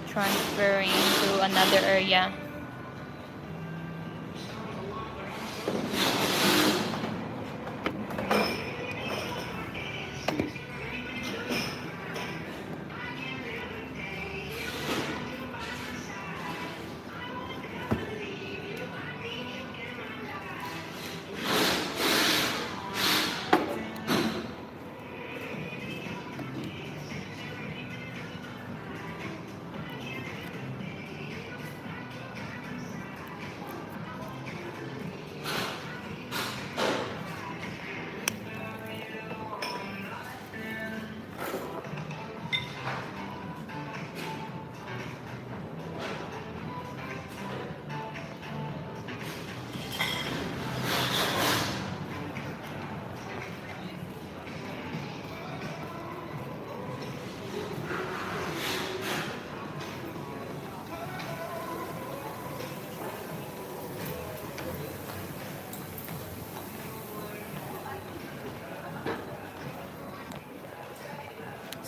transferring to another area.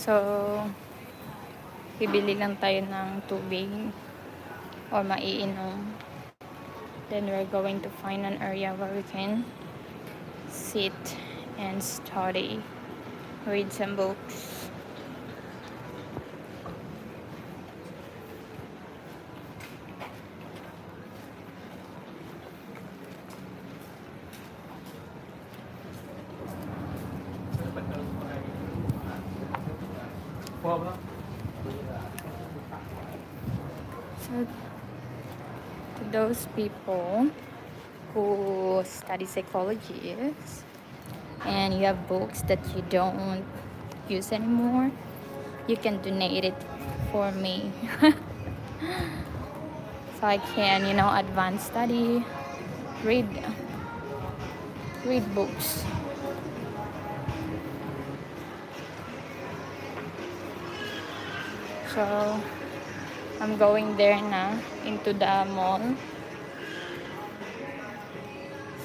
So, bibili lang tayo ng tubig or maiinom. Then we're going to find an area where we can sit and study, read some books. So, to those people who study psychology and you have books that you don't use anymore, you can donate it for me. So I can, advance study, read books. So I'm going there na into the mall,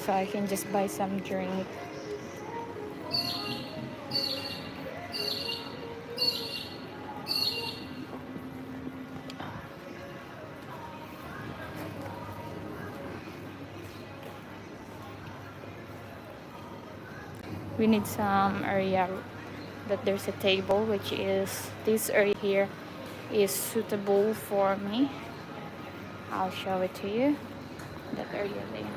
so I can just buy some drink. We need some area that there's a table, which is this area here is suitable for me. I'll show it to you. That area there.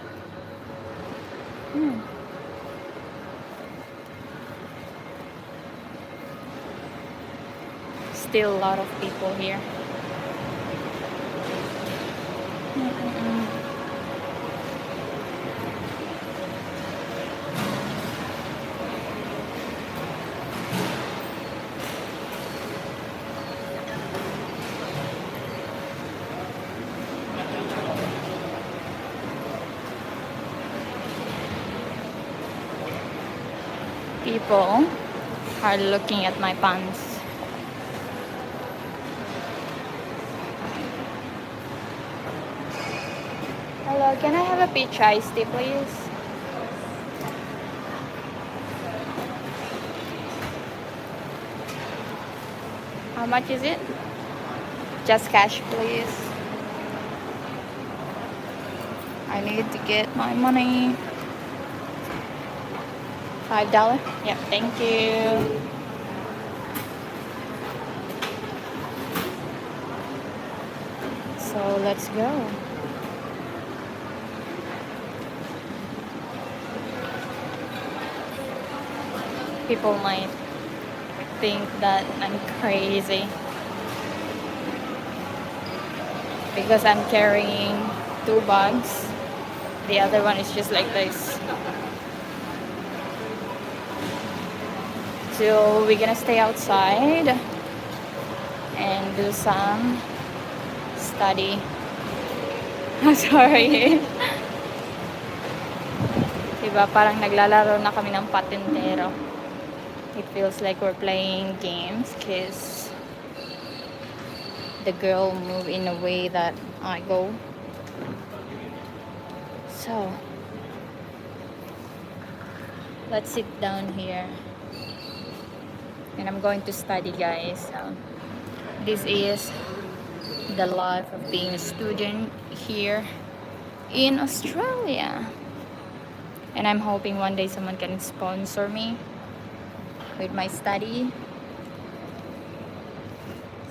Still a lot of people here. People are looking at my pants. Hello, can I have a peach iced tea, please? How much is it? Just cash, please. I need to get my money. $5? Yep, thank you. So let's go. People might think that I'm crazy because I'm carrying 2 bags. The other one is just like this. So we're gonna stay outside and do some study. I'm sorry. Diba, parang naglalaro na kami ng patintero. It feels like we're playing games because the girl move in a way that I go. So let's sit down here. and I'm going to study, guys. So this is the life of being a student here in Australia, and I'm hoping one day someone can sponsor me with my study.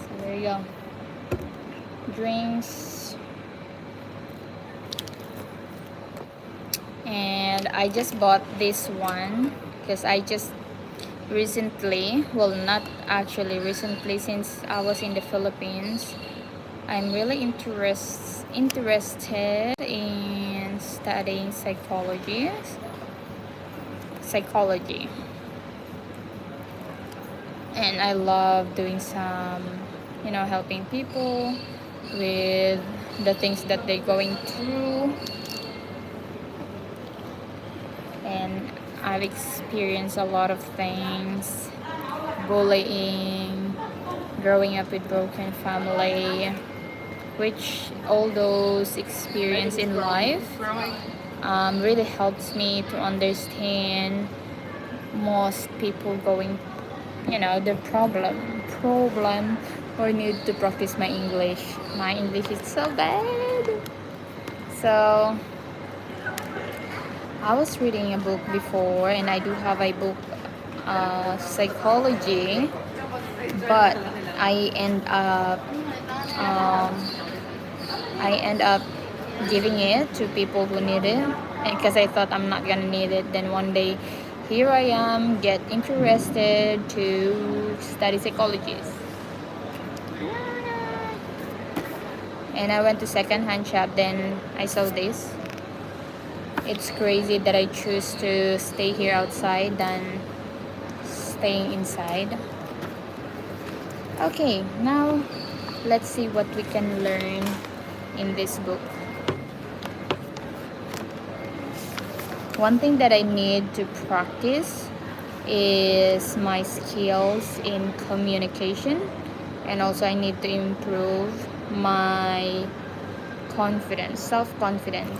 So there you go. Drinks. And I just bought this one because I just recently, well, not actually recently, since I was in the Philippines, I'm really interested in studying psychology, and I love doing some, helping people with the things that they're going through. And I've experienced a lot of things: bullying, growing up with broken family, which all those experience in life really helps me to understand most people going, the problem or need to practice my English. My English is so bad. So I was reading a book before, and I do have a book, psychology, but I end up um, giving it to people who need it, and because I thought I'm not gonna need it. Then one day, here I am, get interested to study psychology, and I went to second-hand shop. Then I saw this. It's crazy that I choose to stay here outside than staying inside. Okay, now let's see what we can learn in this book. One thing that I need to practice is my skills in communication, and also I need to improve my self-confidence,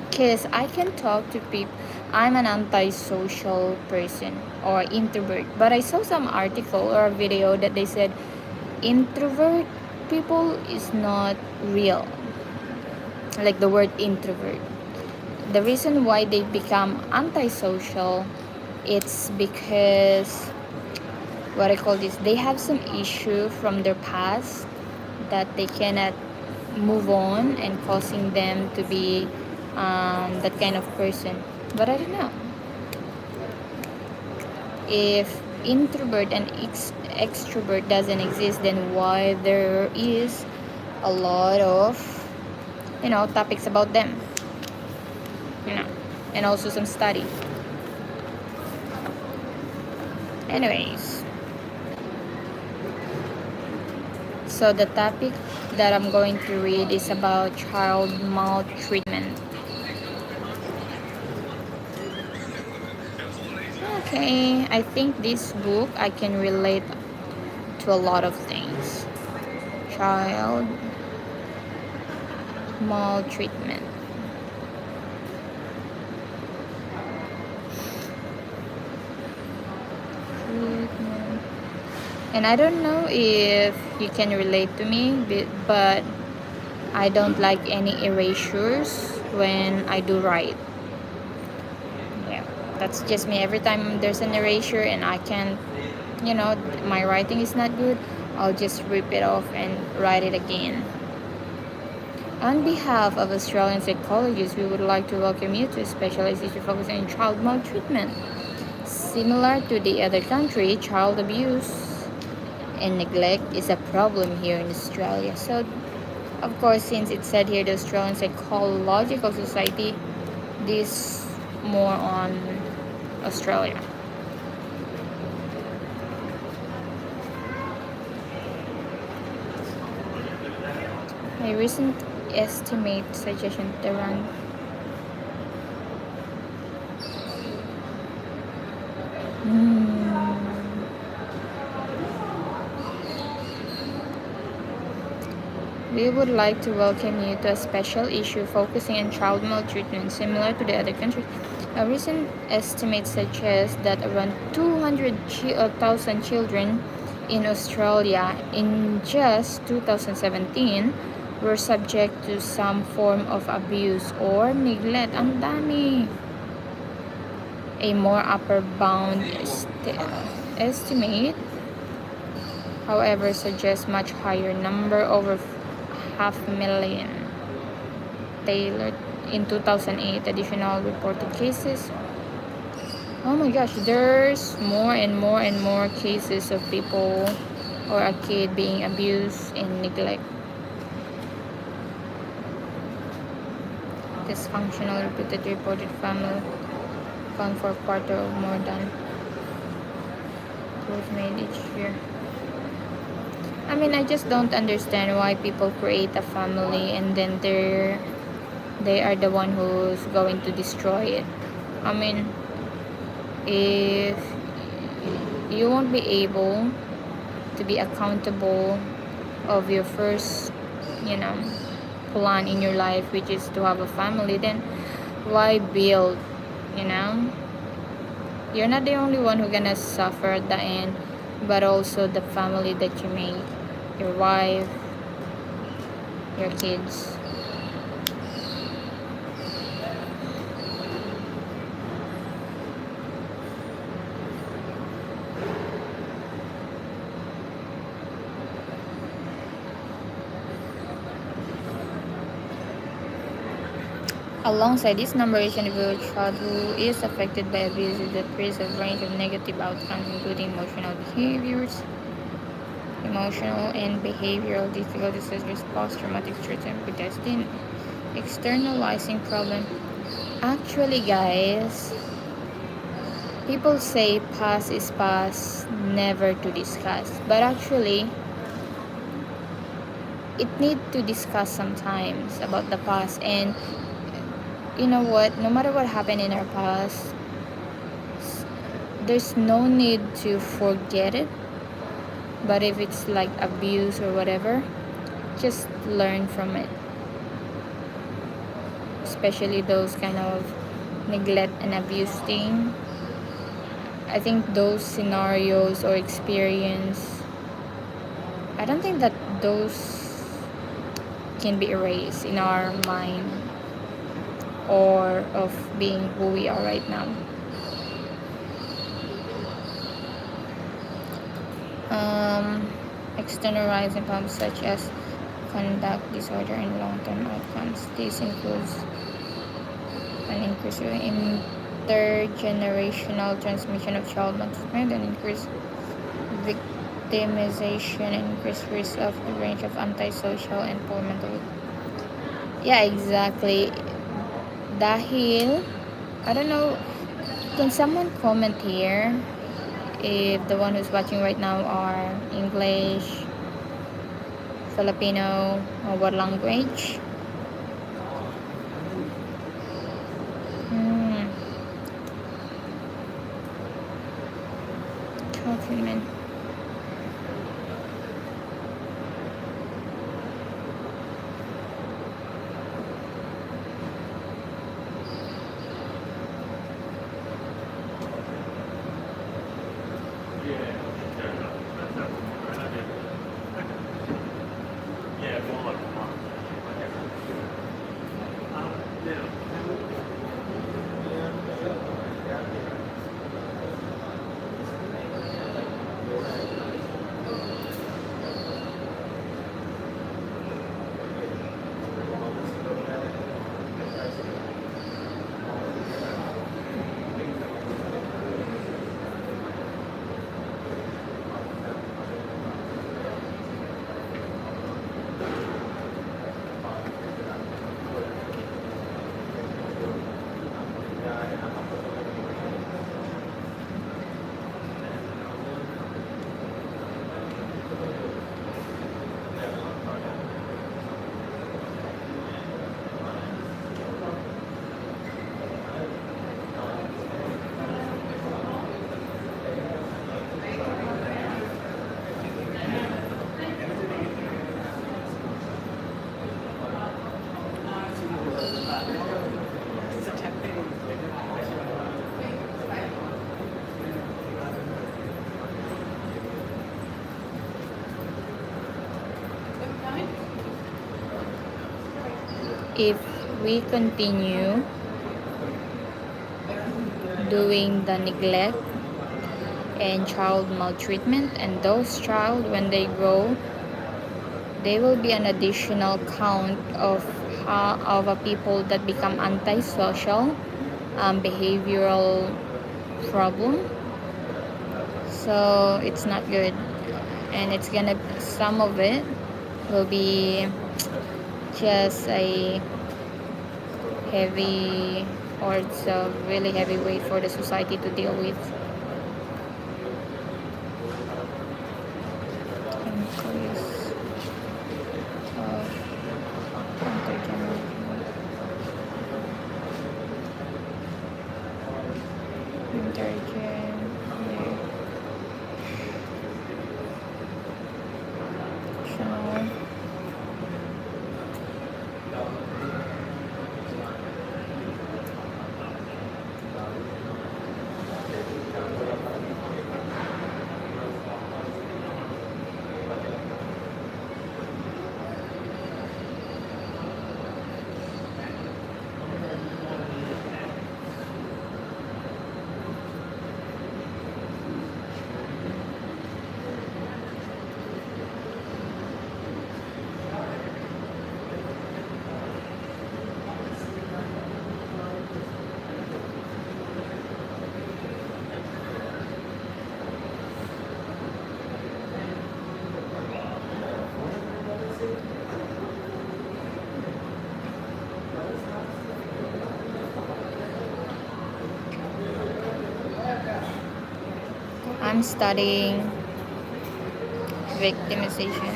because I can talk to people. I'm an antisocial person or introvert, but I saw some article or a video that they said introvert people is not real, like the word introvert. The reason why they become antisocial, it's because, what I call this, they have some issue from their past that they cannot move on, and causing them to be that kind of person. But I don't know if introvert and extrovert doesn't exist, then why there is a lot of topics about them, and also some study. Anyways, so the topic that I'm going to read is about child maltreatment. Okay, I think this book I can relate to a lot of things. Child maltreatment. And I don't know if you can relate to me, but I don't like any erasures when I do write. Yeah, that's just me. Every time there's an erasure and I can't, my writing is not good, I'll just rip it off and write it again. On behalf of Australian psychologists, we would like to welcome you to a specialization focusing on child maltreatment. Similar to the other country, child abuse and neglect is a problem here in Australia. So, of course, since it said here the Australian Psychological Society, this more on Australia. A recent estimate suggestion around We would like to welcome you to a special issue focusing on child maltreatment similar to the other countries. A recent estimate suggests that around 200,000 children in Australia in just 2017 were subject to some form of abuse or neglect. Ang dami. A more upper bound estimate, however, suggests much higher number, over 500,000. Tailored in 2008, additional reported cases. Oh my gosh, there's more and more and more cases of people or a kid being abused and neglect. Dysfunctional repeated reported family account for a quarter or more than those made each year. I mean, I just don't understand why people create a family and then they are the one who's going to destroy it. I mean, if you won't be able to be accountable of your first, plan in your life, which is to have a family, then why build, You're not the only one who's gonna suffer at the end, but also the family that you make, your wife, your kids. Alongside this number is an individual child who is affected by abuse that creates a range of negative outcomes, including emotional and behavioral difficulties such as post-traumatic stress and PTSD, externalizing problem. Actually, guys, people say past is past, never to discuss. But actually, it need to discuss sometimes about the past. And you know what? No matter what happened in our past, there's no need to forget it. But if it's like abuse or whatever, just learn from it. Especially those kind of neglect and abuse thing. I think those scenarios or experience, I don't think that those can be erased in our mind or of being who we are right now. Externalizing problems such as conduct disorder and long-term outcomes. This includes an increase in intergenerational transmission of child maltreatment and increased victimization and increased risk of a range of antisocial and poor mental health. Yeah, exactly. Dahil, I don't know, can someone comment here if the one who's watching right now are English, Filipino, or what language? Compliment. if we continue doing the neglect and child maltreatment, and those child when they grow, they will be an additional count of a people that become antisocial, behavioral problem. So it's not good, and it's gonna, some of it will be just a heavy, or it's a really heavy weight for the society to deal with. Increase of intergenerational. I'm studying victimization.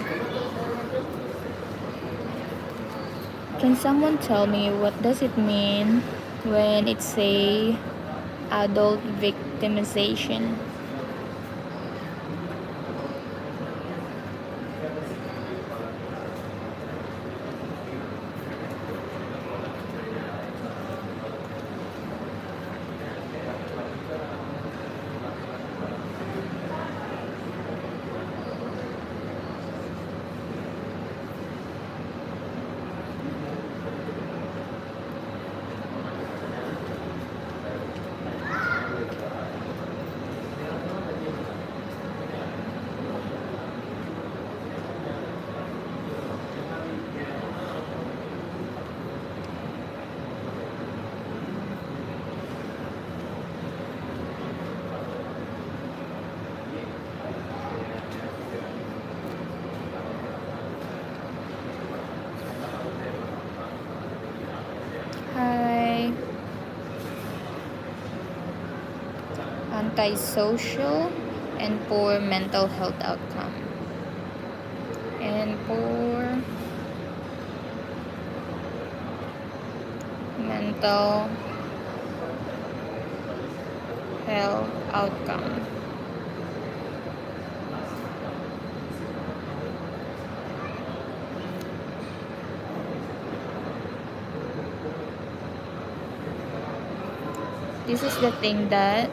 Can someone tell me what does it mean when it say adult victimization? Hi. Antisocial and poor mental health outcome. And poor mental health outcome. This is the thing that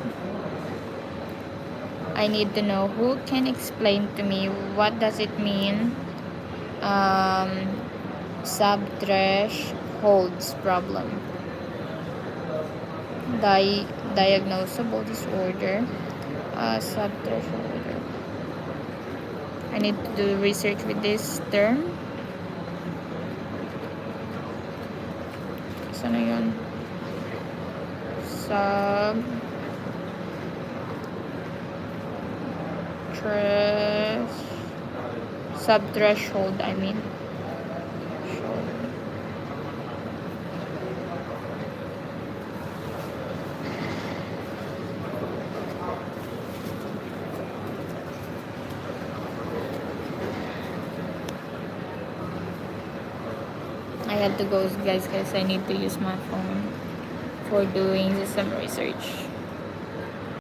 I need to know. Who can explain to me what does it mean? Subthresholds problem. Diagnosable disorder. Subthreshold. I need to do research with this term. Sana yun? Subthreshold, I mean. I have to go, guys. I need to use my phone for doing some research.